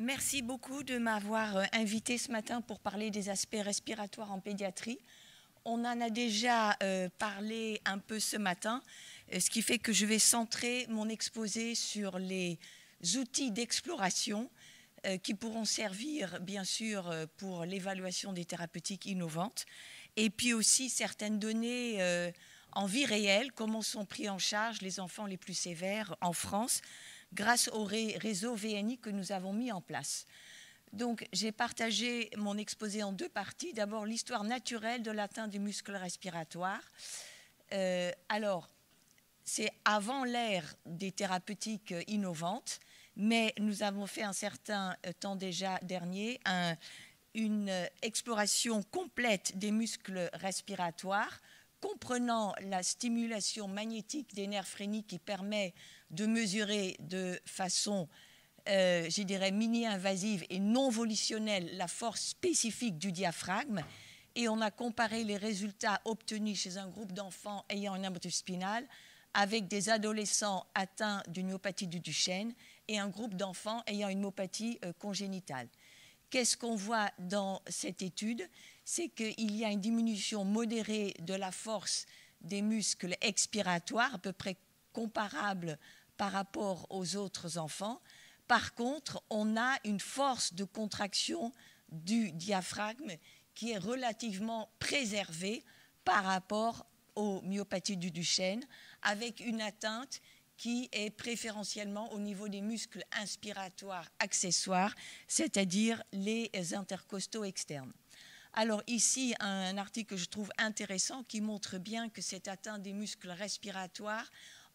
Merci beaucoup de m'avoir invité ce matin pour parler des aspects respiratoires en pédiatrie. On en a déjà parlé un peu ce matin, ce qui fait que je vais centrer mon exposé sur les outils d'exploration qui pourront servir bien sûr pour l'évaluation des thérapeutiques innovantes et puis aussi certaines données en vie réelle, comment sont pris en charge les enfants les plus sévères en France grâce au réseau VNI que nous avons mis en place. Donc, j'ai partagé mon exposé en deux parties. D'abord, l'histoire naturelle de l'atteinte du muscle respiratoire. Alors, c'est avant l'ère des thérapeutiques innovantes, mais nous avons fait un certain temps déjà dernier une exploration complète des muscles respiratoires, comprenant la stimulation magnétique des nerfs phréniques qui permet de mesurer de façon, je dirais, mini-invasive et non volutionnelle la force spécifique du diaphragme. Et on a comparé les résultats obtenus chez un groupe d'enfants ayant une amyopathie spinale avec des adolescents atteints d'une myopathie du Duchenne et un groupe d'enfants ayant une myopathie congénitale. Qu'est-ce qu'on voit dans cette étude? C'est qu'il y a une diminution modérée de la force des muscles expiratoires, à peu près comparable par rapport aux autres enfants. Par contre, on a une force de contraction du diaphragme qui est relativement préservée par rapport aux myopathies du Duchenne, avec une atteinte qui est préférentiellement au niveau des muscles inspiratoires accessoires, c'est-à-dire les intercostaux externes. Alors ici, un article que je trouve intéressant qui montre bien que cette atteinte des muscles respiratoires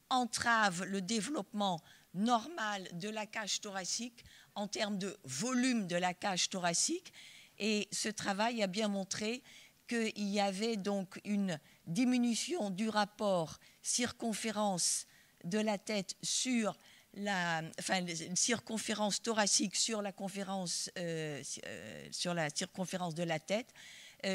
entrave le développement normal de la cage thoracique en termes de volume de la cage thoracique. Et ce travail a bien montré qu'il y avait donc une diminution du rapport circonférence de la tête sur la circonférence thoracique sur la circonférence de la tête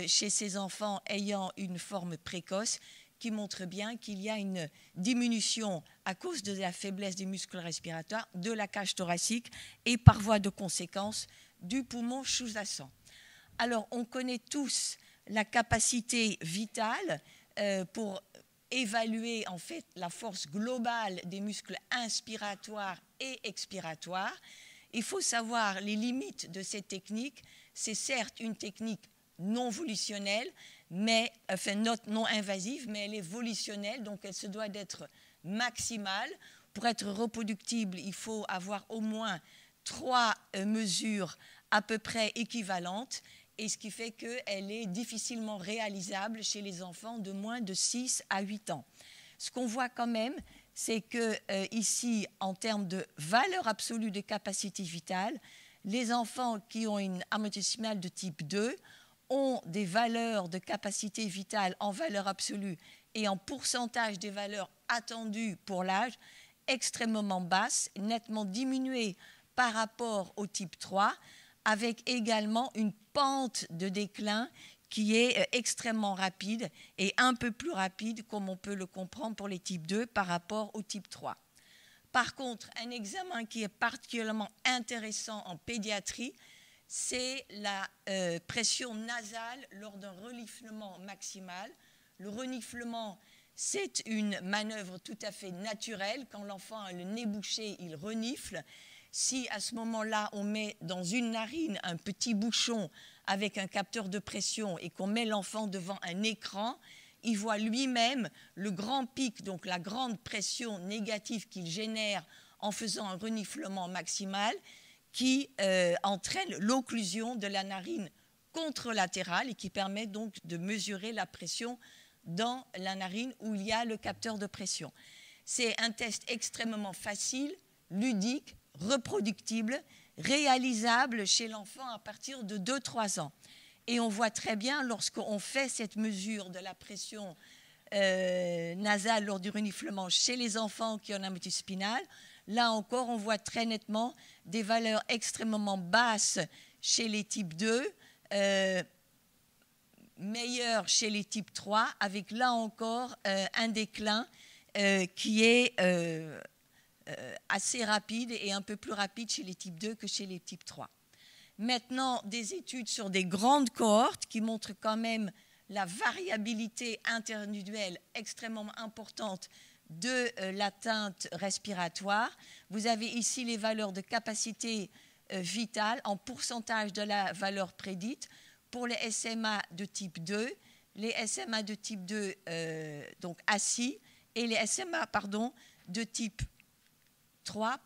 chez ces enfants ayant une forme précoce, qui montre bien qu'il y a une diminution à cause de la faiblesse des muscles respiratoires de la cage thoracique et par voie de conséquence du poumon sous-jacent. Alors, on connaît tous la capacité vitale pour évaluer en fait la force globale des muscles inspiratoires et expiratoires. Il faut savoir les limites de cette technique. C'est certes une technique non volutionnelle, mais non invasive, mais elle est volutionnelle, donc elle se doit d'être maximale. Pour être reproductible, il faut avoir au moins 3 mesures à peu près équivalentes, et ce qui fait qu'elle est difficilement réalisable chez les enfants de moins de 6 à 8 ans. Ce qu'on voit quand même, c'est que ici, en termes de valeur absolue de capacité vitale, les enfants qui ont une amyopathie spinale de type 2 ont des valeurs de capacité vitale en valeur absolue et en pourcentage des valeurs attendues pour l'âge extrêmement basses, nettement diminuées par rapport au type 3, avec également une pente de déclin qui est extrêmement rapide et un peu plus rapide, comme on peut le comprendre pour les types 2 par rapport au type 3. Par contre, un examen qui est particulièrement intéressant en pédiatrie, c'est la pression nasale lors d'un reniflement maximal. Le reniflement, c'est une manœuvre tout à fait naturelle. Quand l'enfant a le nez bouché, il renifle. Si à ce moment-là, on met dans une narine un petit bouchon avec un capteur de pression et qu'on met l'enfant devant un écran, il voit lui-même le grand pic, donc la grande pression négative qu'il génère en faisant un reniflement maximal qui entraîne l'occlusion de la narine contralatérale et qui permet donc de mesurer la pression dans la narine où il y a le capteur de pression. C'est un test extrêmement facile, ludique, reproductible, réalisable chez l'enfant à partir de 2-3 ans. Et on voit très bien, lorsqu'on fait cette mesure de la pression nasale lors du reniflement chez les enfants qui ont une amyopathie spinale, là encore, on voit très nettement des valeurs extrêmement basses chez les types 2, meilleures chez les types 3, avec là encore un déclin qui est assez rapide et un peu plus rapide chez les types 2 que chez les types 3. Maintenant, des études sur des grandes cohortes qui montrent quand même la variabilité interindividuelle extrêmement importante de l'atteinte respiratoire. Vous avez ici les valeurs de capacité vitale en pourcentage de la valeur prédite pour les SMA de type 2, les SMA de type 2 donc assis et les SMA de type 3.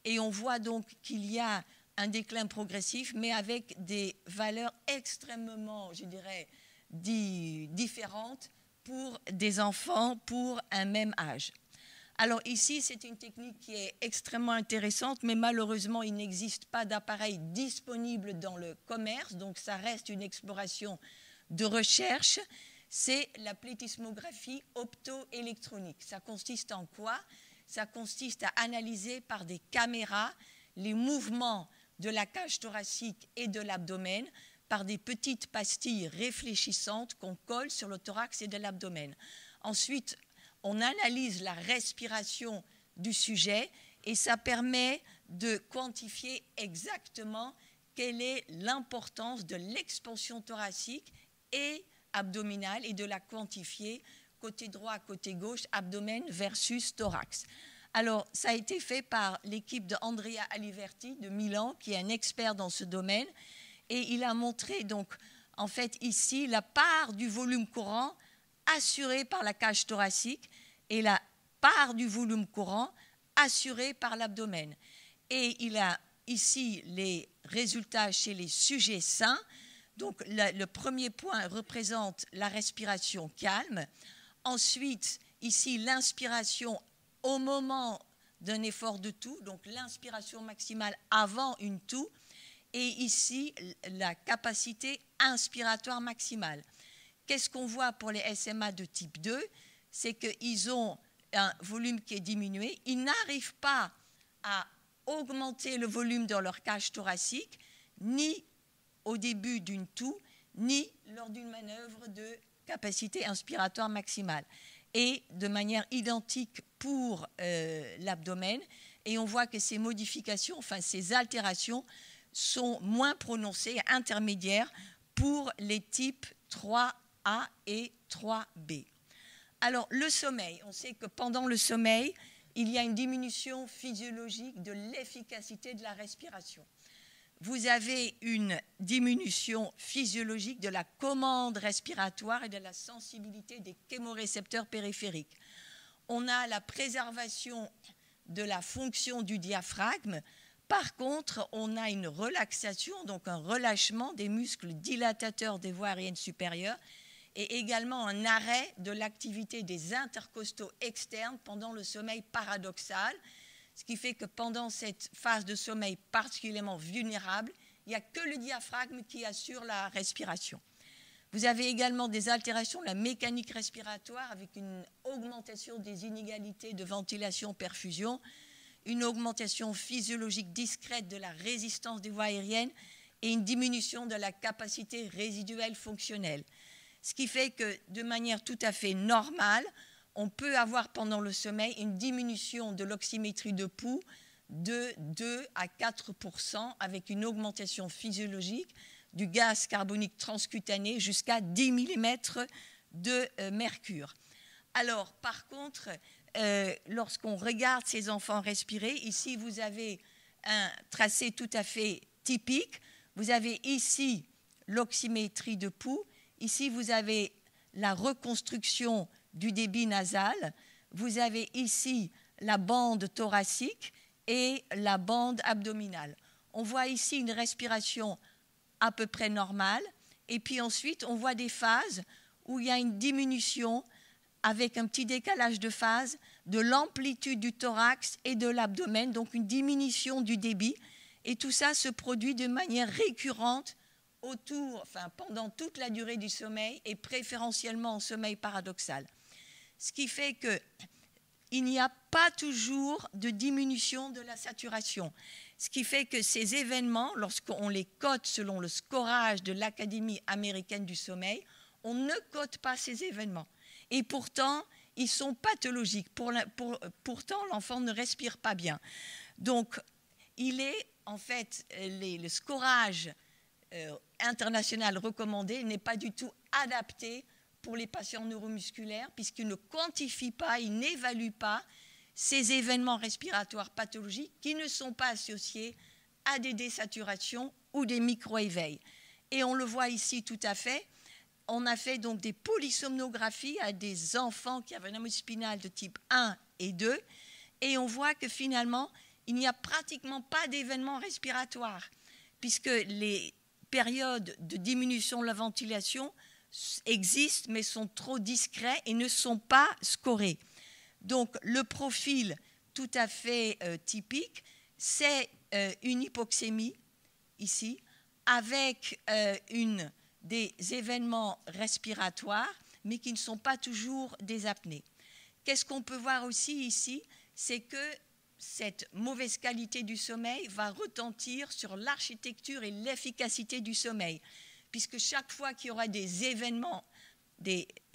Et on voit donc qu'il y a un déclin progressif, mais avec des valeurs extrêmement, je dirais, différentes pour des enfants pour un même âge. Alors ici, c'est une technique qui est extrêmement intéressante, mais malheureusement, il n'existe pas d'appareil disponible dans le commerce, donc ça reste une exploration de recherche. C'est la plétismographie optoélectronique. Ça consiste en quoi? Ça consiste à analyser par des caméras les mouvements de la cage thoracique et de l'abdomen par des petites pastilles réfléchissantes qu'on colle sur le thorax et de l'abdomen. Ensuite, on analyse la respiration du sujet et ça permet de quantifier exactement quelle est l'importance de l'expansion thoracique et abdominale et de la quantifier côté droit, côté gauche, abdomen versus thorax. Alors, ça a été fait par l'équipe de Andrea Aliverti de Milan, qui est un expert dans ce domaine, et il a montré donc, en fait, ici, la part du volume courant assurée par la cage thoracique et la part du volume courant assurée par l'abdomen. Et il a ici les résultats chez les sujets sains. Donc, le premier point représente la respiration calme. Ensuite, ici, l'inspiration au moment d'un effort de toux, donc l'inspiration maximale avant une toux, et ici, la capacité inspiratoire maximale. Qu'est-ce qu'on voit pour les SMA de type 2? C'est qu'ils ont un volume qui est diminué. Ils n'arrivent pas à augmenter le volume dans leur cage thoracique, ni au début d'une toux, ni lors d'une manœuvre de capacité inspiratoire maximale. Et de manière identique pour l'abdomen. Et on voit que ces modifications, enfin ces altérations, sont moins prononcées, intermédiaires, pour les types 3A et 3B. Alors, le sommeil. On sait que pendant le sommeil, il y a une diminution physiologique de l'efficacité de la respiration. Vous avez une diminution physiologique de la commande respiratoire et de la sensibilité des chémorécepteurs périphériques. On a la préservation de la fonction du diaphragme. Par contre, on a une relaxation, donc un relâchement des muscles dilatateurs des voies aériennes supérieures et également un arrêt de l'activité des intercostaux externes pendant le sommeil paradoxal, ce qui fait que pendant cette phase de sommeil particulièrement vulnérable, il n'y a que le diaphragme qui assure la respiration. Vous avez également des altérations de la mécanique respiratoire avec une augmentation des inégalités de ventilation-perfusion, une augmentation physiologique discrète de la résistance des voies aériennes et une diminution de la capacité résiduelle fonctionnelle. Ce qui fait que, de manière tout à fait normale, on peut avoir pendant le sommeil une diminution de l'oxymétrie de pouls de 2 à 4% avec une augmentation physiologique du gaz carbonique transcutané jusqu'à 10 mm de mercure. Alors, par contre, lorsqu'on regarde ces enfants respirer, ici, vous avez un tracé tout à fait typique. Vous avez ici l'oxymétrie de pouls. Ici, vous avez la reconstruction du débit nasal. Vous avez ici la bande thoracique et la bande abdominale. On voit ici une respiration à peu près normale. Et puis ensuite, on voit des phases où il y a une diminution avec un petit décalage de phase de l'amplitude du thorax et de l'abdomen, donc une diminution du débit. Et tout ça se produit de manière récurrente pendant toute la durée du sommeil et préférentiellement en sommeil paradoxal. Ce qui fait qu'il n'y a pas toujours de diminution de la saturation. Ce qui fait que ces événements, lorsqu'on les cote selon le scorage de l'Académie américaine du sommeil, on ne cote pas ces événements. Et pourtant, ils sont pathologiques. Pourtant, l'enfant ne respire pas bien. Donc, il est, en fait, le scorage international recommandé n'est pas du tout adapté pour les patients neuromusculaires, puisqu'il ne quantifie pas, il n'évalue pas ces événements respiratoires pathologiques qui ne sont pas associés à des désaturations ou des micro-éveils. Et on le voit ici tout à fait. On a fait donc des polysomnographies à des enfants qui avaient un anémie spinale de type 1 et 2, et on voit que finalement, il n'y a pratiquement pas d'événements respiratoires, puisque les périodes de diminution de la ventilation existent, mais sont trop discrets et ne sont pas scorés. Donc, le profil tout à fait typique, c'est une hypoxémie, ici, avec des événements respiratoires, mais qui ne sont pas toujours des apnées. Qu'est-ce qu'on peut voir aussi ici? C'est que cette mauvaise qualité du sommeil va retentir sur l'architecture et l'efficacité du sommeil, puisque chaque fois qu'il y aura des événements,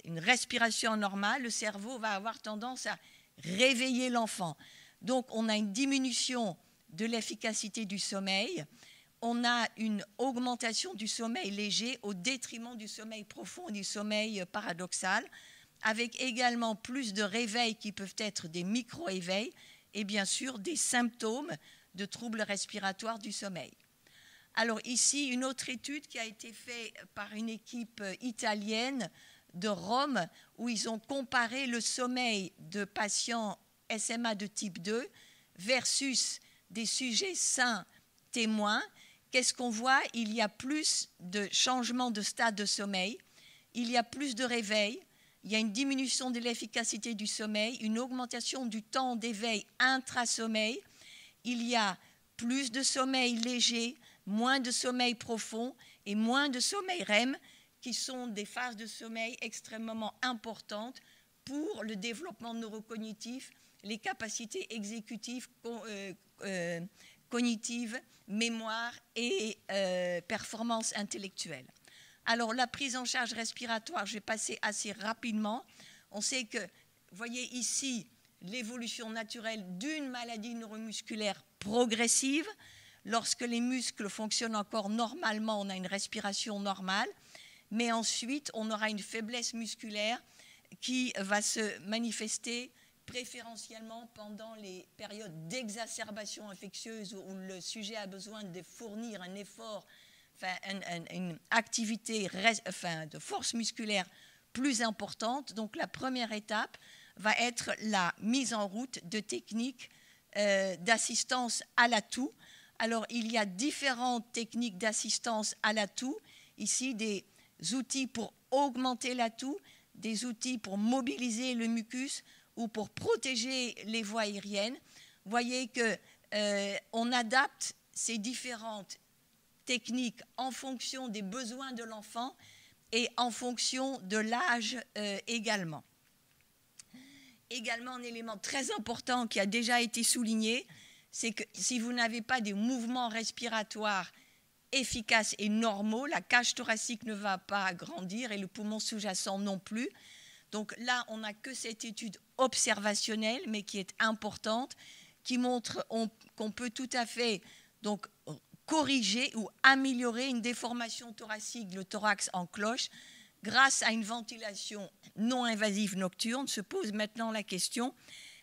une respiration normale, le cerveau va avoir tendance à réveiller l'enfant. Donc, on a une diminution de l'efficacité du sommeil, on a une augmentation du sommeil léger au détriment du sommeil profond et du sommeil paradoxal, avec également plus de réveils qui peuvent être des micro-éveils et bien sûr des symptômes de troubles respiratoires du sommeil. Alors ici, une autre étude qui a été faite par une équipe italienne de Rome, où ils ont comparé le sommeil de patients SMA de type 2 versus des sujets sains témoins. Qu'est-ce qu'on voit? Il y a plus de changements de stade de sommeil, il y a plus de réveil, il y a une diminution de l'efficacité du sommeil, une augmentation du temps d'éveil intra-sommeil, il y a plus de sommeil léger, moins de sommeil profond et moins de sommeil REM, qui sont des phases de sommeil extrêmement importantes pour le développement neurocognitif, les capacités exécutives, cognitives, mémoire et performance intellectuelle. Alors, la prise en charge respiratoire, je vais passer assez rapidement. On sait que, vous voyez ici, l'évolution naturelle d'une maladie neuromusculaire progressive. Lorsque les muscles fonctionnent encore normalement, on a une respiration normale. Mais ensuite, on aura une faiblesse musculaire qui va se manifester préférentiellement pendant les périodes d'exacerbation infectieuse où le sujet a besoin de fournir un effort, une activité de force musculaire plus importante. Donc la première étape va être la mise en route de techniques d'assistance à l'atout. Alors il y a différentes techniques d'assistance à l'atout. Ici, des outils pour augmenter l'atout, des outils pour mobiliser le mucus ou pour protéger les voies aériennes. Vous voyez qu'on adapte ces différentes techniques en fonction des besoins de l'enfant et en fonction de l'âge également. Également, un élément très important qui a déjà été souligné, c'est que si vous n'avez pas des mouvements respiratoires efficaces et normaux, la cage thoracique ne va pas grandir et le poumon sous-jacent non plus. Donc là, on n'a que cette étude observationnelle, mais qui est importante, qui montre qu'on peut tout à fait donc, corriger ou améliorer une déformation thoracique, le thorax en cloche, grâce à une ventilation non invasive nocturne. Se pose maintenant la question,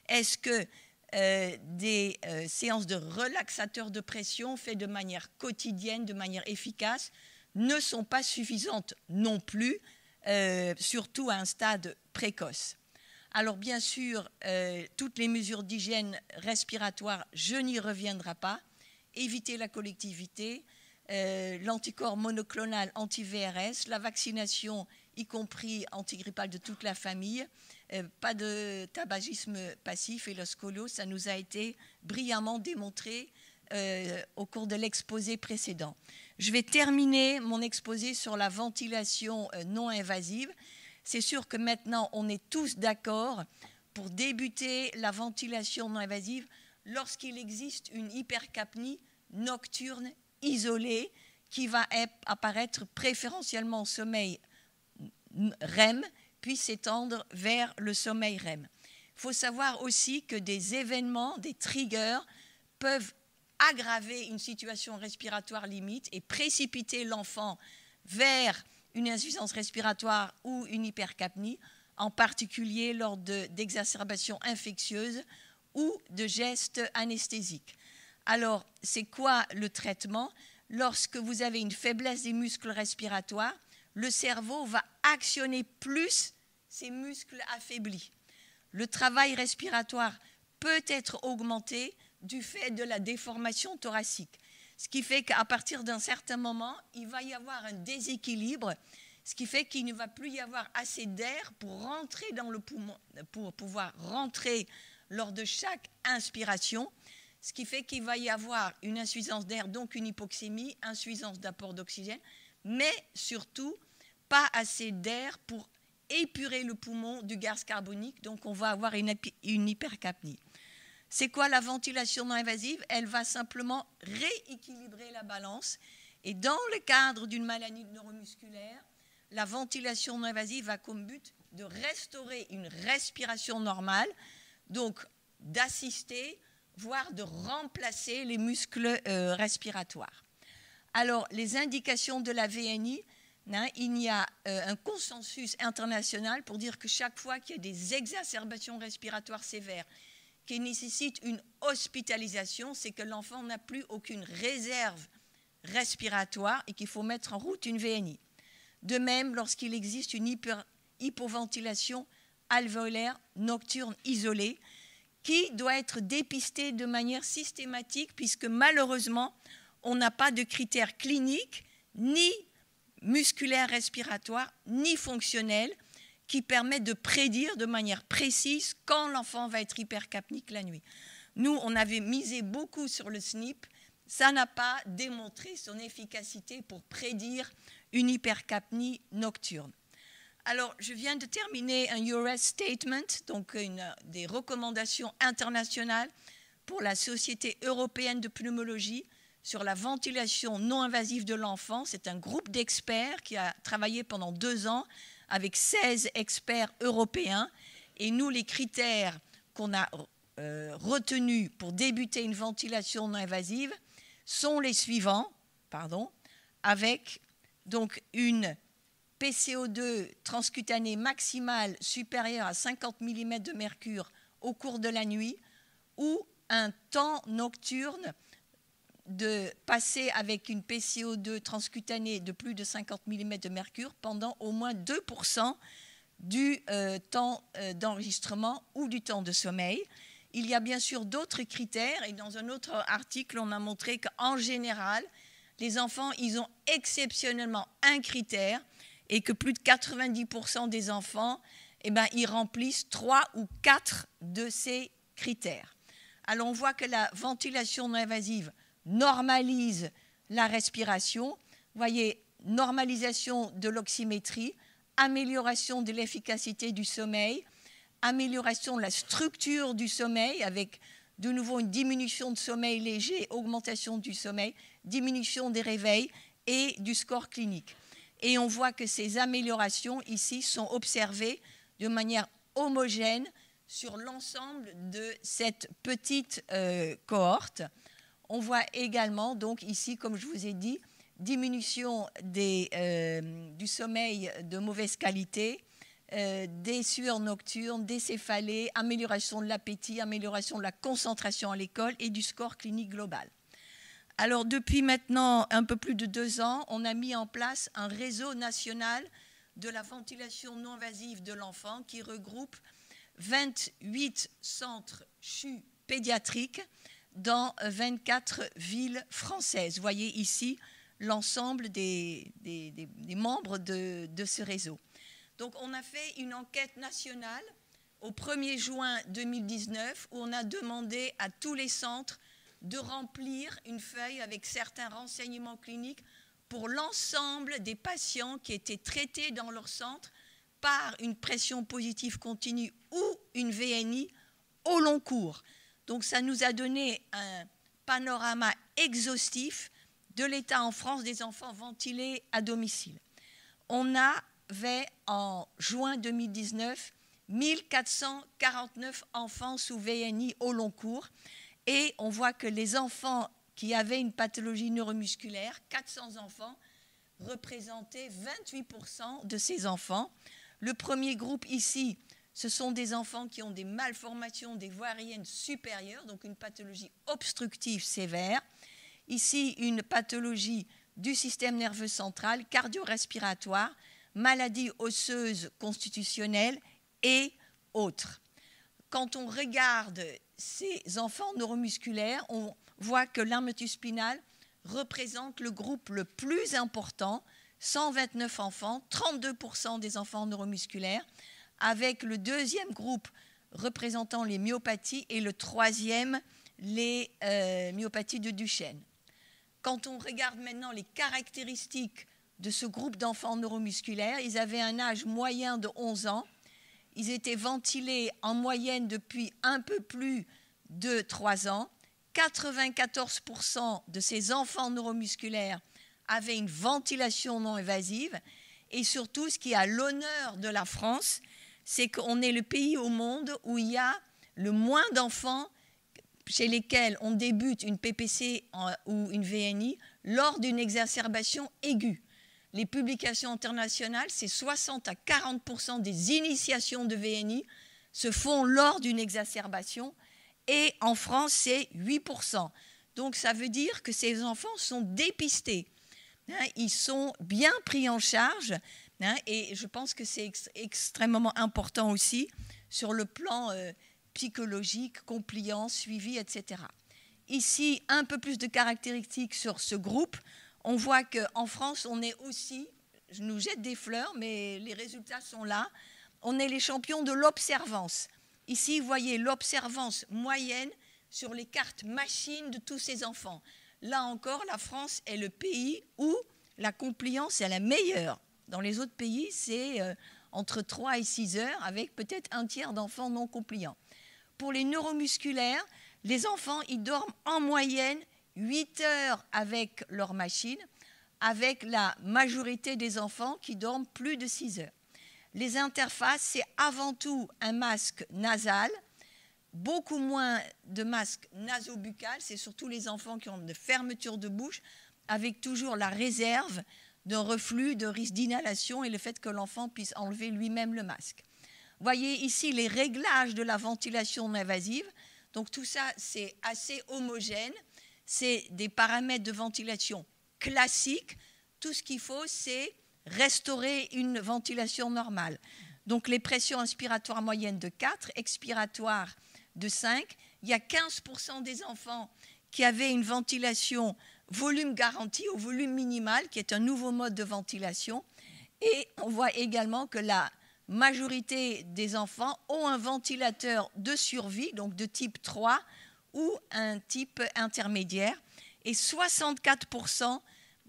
est-ce que des séances de relaxateurs de pression faites de manière quotidienne, de manière efficace, ne sont pas suffisantes non plus, surtout à un stade précoce. Alors bien sûr, toutes les mesures d'hygiène respiratoire, je n'y reviendrai pas. Éviter la collectivité, l'anticorps monoclonal anti-VRS, la vaccination, y compris antigrippale de toute la famille, pas de tabagisme passif et le scoliose, ça nous a été brillamment démontré au cours de l'exposé précédent. Je vais terminer mon exposé sur la ventilation non invasive. C'est sûr que maintenant, on est tous d'accord pour débuter la ventilation non invasive lorsqu'il existe une hypercapnie nocturne isolée qui va apparaître préférentiellement au sommeil REM puisse s'étendre vers le sommeil REM. Il faut savoir aussi que des événements, des triggers, peuvent aggraver une situation respiratoire limite et précipiter l'enfant vers une insuffisance respiratoire ou une hypercapnie, en particulier lors d'exacerbations infectieuses ou de gestes anesthésiques. Alors, c'est quoi le traitement? Lorsque vous avez une faiblesse des muscles respiratoires, le cerveau va actionner plus ces muscles affaiblis. Le travail respiratoire peut être augmenté du fait de la déformation thoracique. Ce qui fait qu'à partir d'un certain moment, il va y avoir un déséquilibre, ce qui fait qu'il ne va plus y avoir assez d'air pour rentrer dans le poumon, pour pouvoir rentrer lors de chaque inspiration, ce qui fait qu'il va y avoir une insuffisance d'air, donc une hypoxémie, insuffisance d'apport d'oxygène, mais surtout pas assez d'air pour épurer le poumon du gaz carbonique, donc on va avoir une hypercapnie. C'est quoi la ventilation non invasive? Elle va simplement rééquilibrer la balance. Et dans le cadre d'une maladie neuromusculaire, la ventilation non invasive a comme but de restaurer une respiration normale, donc d'assister, voire de remplacer les muscles respiratoires. Alors, les indications de la VNI, il y a un consensus international pour dire que chaque fois qu'il y a des exacerbations respiratoires sévères qui nécessite une hospitalisation, c'est que l'enfant n'a plus aucune réserve respiratoire et qu'il faut mettre en route une VNI. De même, lorsqu'il existe une hypoventilation alvéolaire nocturne isolée qui doit être dépistée de manière systématique puisque malheureusement, on n'a pas de critères cliniques, ni musculaires respiratoires, ni fonctionnels qui permettent de prédire de manière précise quand l'enfant va être hypercapnique la nuit. Nous, on avait misé beaucoup sur le SNP. Ça n'a pas démontré son efficacité pour prédire une hypercapnie nocturne. Alors, je viens de terminer un URS Statement, donc des recommandations internationales pour la Société européenne de pneumologie sur la ventilation non invasive de l'enfant. C'est un groupe d'experts qui a travaillé pendant 2 ans avec 16 experts européens. Et nous, les critères qu'on a retenus pour débuter une ventilation non invasive sont les suivants, avec donc une PCO2 transcutanée maximale supérieure à 50 mm de mercure au cours de la nuit ou un temps nocturne de passer avec une PCO2 transcutanée de plus de 50 mm de mercure pendant au moins 2% du temps d'enregistrement ou du temps de sommeil. Il y a bien sûr d'autres critères et dans un autre article, on a montré qu'en général, les enfants, ils ont exceptionnellement un critère et que plus de 90% des enfants, ils remplissent 3 ou 4 de ces critères. Alors on voit que la ventilation non invasive normalise la respiration. Vous voyez, normalisation de l'oxymétrie, amélioration de l'efficacité du sommeil, amélioration de la structure du sommeil avec de nouveau une diminution de sommeil léger, augmentation du sommeil, diminution des réveils et du score clinique. Et on voit que ces améliorations ici sont observées de manière homogène sur l'ensemble de cette petite cohorte. On voit également, donc ici, comme je vous ai dit, diminution du sommeil de mauvaise qualité, des sueurs nocturnes, des céphalées, amélioration de l'appétit, amélioration de la concentration à l'école et du score clinique global. Alors, depuis maintenant un peu plus de 2 ans, on a mis en place un réseau national de la ventilation non invasive de l'enfant qui regroupe 28 centres CHU pédiatriques dans 24 villes françaises. Vous voyez ici l'ensemble des membres de ce réseau. Donc, on a fait une enquête nationale au 1er juin 2019 où on a demandé à tous les centres de remplir une feuille avec certains renseignements cliniques pour l'ensemble des patients qui étaient traités dans leur centre par une pression positive continue ou une VNI au long cours. Donc, ça nous a donné un panorama exhaustif de l'état en France des enfants ventilés à domicile. On a avait en juin 2019 1449 enfants sous VNI au long cours. Et on voit que les enfants qui avaient une pathologie neuromusculaire, 400 enfants, représentaient 28% de ces enfants. Le premier groupe ici, ce sont des enfants qui ont des malformations des voies aériennes supérieures, donc une pathologie obstructive sévère. Ici, une pathologie du système nerveux central, cardio-respiratoire, maladies osseuses constitutionnelles et autres. Quand on regarde ces enfants neuromusculaires, on voit que l'hermétus spinal représente le groupe le plus important, 129 enfants, 32% des enfants neuromusculaires, avec le deuxième groupe représentant les myopathies et le troisième, les myopathies de Duchenne. Quand on regarde maintenant les caractéristiques de ce groupe d'enfants neuromusculaires, ils avaient un âge moyen de 11 ans, ils étaient ventilés en moyenne depuis un peu plus de 3 ans, 94% de ces enfants neuromusculaires avaient une ventilation non invasive et surtout, ce qui est à l'honneur de la France, c'est qu'on est le pays au monde où il y a le moins d'enfants chez lesquels on débute une PPC ou une VNI lors d'une exacerbation aiguë. Les publications internationales, c'est 60 à 40% des initiations de VNI se font lors d'une exacerbation et en France, c'est 8%. Donc ça veut dire que ces enfants sont dépistés. Ils sont bien pris en charge et je pense que c'est extrêmement important aussi sur le plan psychologique, compliance, suivi, etc. Ici, un peu plus de caractéristiques sur ce groupe. On voit qu'en France, on est aussi, je nous jette des fleurs, mais les résultats sont là, on est les champions de l'observance. Ici, vous voyez l'observance moyenne sur les cartes machines de tous ces enfants. Là encore, la France est le pays où la compliance est la meilleure. Dans les autres pays, c'est entre 3 et 6 heures, avec peut-être un tiers d'enfants non compliants. Pour les neuromusculaires, les enfants, ils dorment en moyenne 8 heures avec leur machine, avec la majorité des enfants qui dorment plus de 6 heures. Les interfaces, c'est avant tout un masque nasal, beaucoup moins de masque naso-buccal, c'est surtout les enfants qui ont de fermeture de bouche, avec toujours la réserve d'un reflux, de risque d'inhalation et le fait que l'enfant puisse enlever lui-même le masque. Vous voyez ici les réglages de la ventilation non invasive. Donc tout ça, c'est assez homogène. C'est des paramètres de ventilation classiques. Tout ce qu'il faut, c'est restaurer une ventilation normale. Donc les pressions inspiratoires moyennes de 4, expiratoires de 5. Il y a 15% des enfants qui avaient une ventilation volume garanti au volume minimal, qui est un nouveau mode de ventilation. Et on voit également que la majorité des enfants ont un ventilateur de survie, donc de type 3 ou un type intermédiaire. Et 64%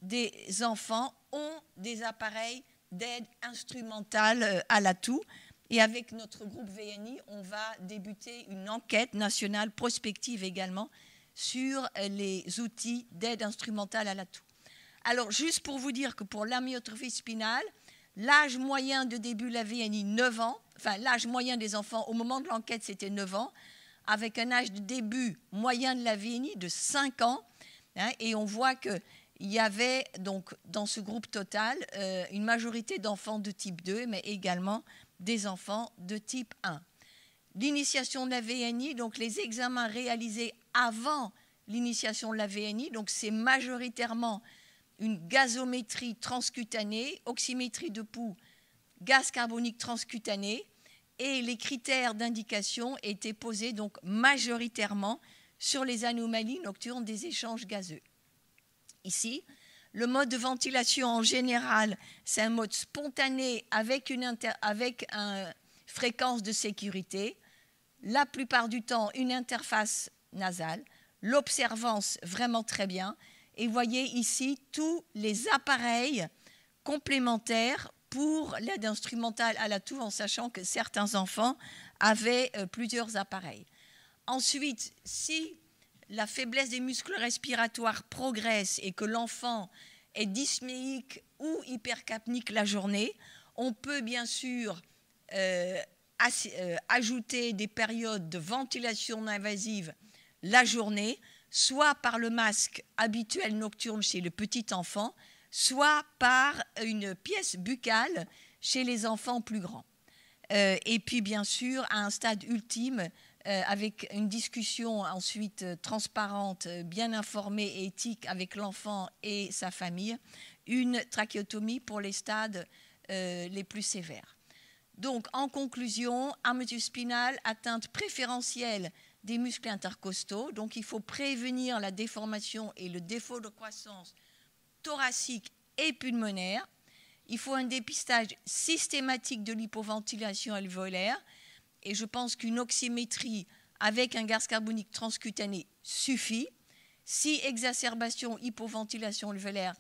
des enfants ont des appareils d'aide instrumentale à la toux. Et avec notre groupe VNI, on va débuter une enquête nationale prospective également sur les outils d'aide instrumentale à la toux. Alors, juste pour vous dire que pour l'amyotrophie spinale, l'âge moyen de début de la VNI, 9 ans, enfin l'âge moyen des enfants au moment de l'enquête, c'était 9 ans, avec un âge de début moyen de la VNI de 5 ans. Et on voit qu'il y avait donc dans ce groupe total une majorité d'enfants de type 2, mais également des enfants de type 1. L'initiation de la VNI, donc les examens réalisés avant l'initiation de la VNI, donc c'est majoritairement une gazométrie transcutanée, oxymétrie de pouls, gaz carbonique transcutané, et les critères d'indication étaient posés donc majoritairement sur les anomalies nocturnes des échanges gazeux. Ici, le mode de ventilation en général, c'est un mode spontané avec une fréquence de sécurité, la plupart du temps une interface nasale, l'observance vraiment très bien. Et vous voyez ici tous les appareils complémentaires pour l'aide instrumentale à la toux, en sachant que certains enfants avaient plusieurs appareils. Ensuite, si la faiblesse des muscles respiratoires progresse et que l'enfant est dyspnéique ou hypercapnique la journée, On peut bien sûr ajouter des périodes de ventilation invasive la journée, soit par le masque habituel nocturne chez le petit enfant, soit par une pièce buccale chez les enfants plus grands. Et puis bien sûr, à un stade ultime, avec une discussion ensuite transparente, bien informée et éthique avec l'enfant et sa famille, une trachéotomie pour les stades les plus sévères. Donc, en conclusion, armature spinale, atteinte préférentielle des muscles intercostaux. Donc, il faut prévenir la déformation et le défaut de croissance thoracique et pulmonaire. Il faut un dépistage systématique de l'hypoventilation alvéolaire. Et je pense qu'une oxymétrie avec un gaz carbonique transcutané suffit. Si exacerbation, hypoventilation alvéolaire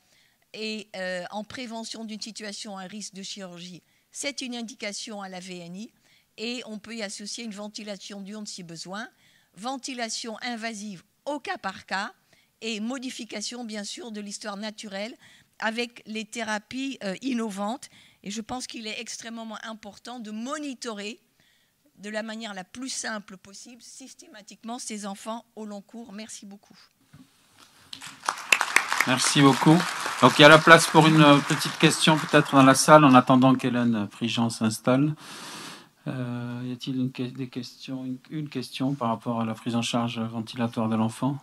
et en prévention d'une situation à risque de chirurgie, c'est une indication à la VNI et on peut y associer une ventilation diurne si besoin, ventilation invasive au cas par cas et modification bien sûr de l'histoire naturelle avec les thérapies innovantes. Et je pense qu'il est extrêmement important de monitorer de la manière la plus simple possible, systématiquement, ces enfants au long cours. Merci beaucoup. Merci beaucoup. Donc il y a la place pour une petite question peut-être dans la salle en attendant qu'Hélène Prigent s'installe. Y a-t-il une question par rapport à la prise en charge ventilatoire de l'enfant?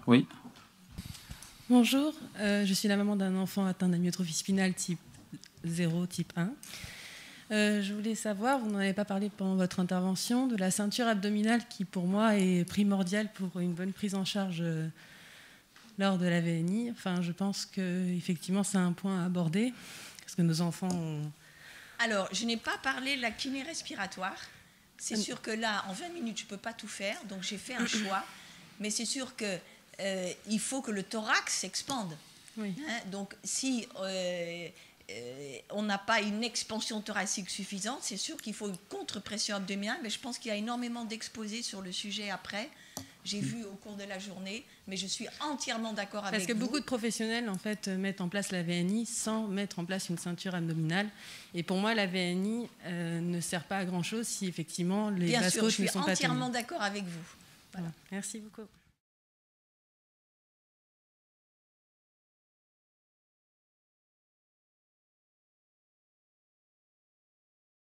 Oui. Bonjour, je suis la maman d'un enfant atteint d'amyotrophie spinale type 0, type 1. Je voulais savoir, vous n'en avez pas parlé pendant votre intervention, de la ceinture abdominale qui pour moi est primordiale pour une bonne prise en charge lors de la VNI. Enfin, je pense qu'effectivement, c'est un point à aborder, parce que nos enfants ont... Alors, je n'ai pas parlé de la kiné respiratoire. C'est sûr que là, en 20 minutes, je ne peux pas tout faire, donc j'ai fait un choix. Mais c'est sûr qu'il faut que le thorax s'expande. Oui. Hein, donc, si on n'a pas une expansion thoracique suffisante, c'est sûr qu'il faut une contre-pression abdominale, mais je pense qu'il y a énormément d'exposés sur le sujet après. J'ai vu au cours de la journée, mais je suis entièrement d'accord avec vous. Parce que beaucoup de professionnels en fait, mettent en place la VNI sans mettre en place une ceinture abdominale. Et pour moi, la VNI ne sert pas à grand-chose si effectivement les vastes côtes ne sont pas tenues. Bien sûr, je suis entièrement d'accord avec vous. Voilà. Merci beaucoup.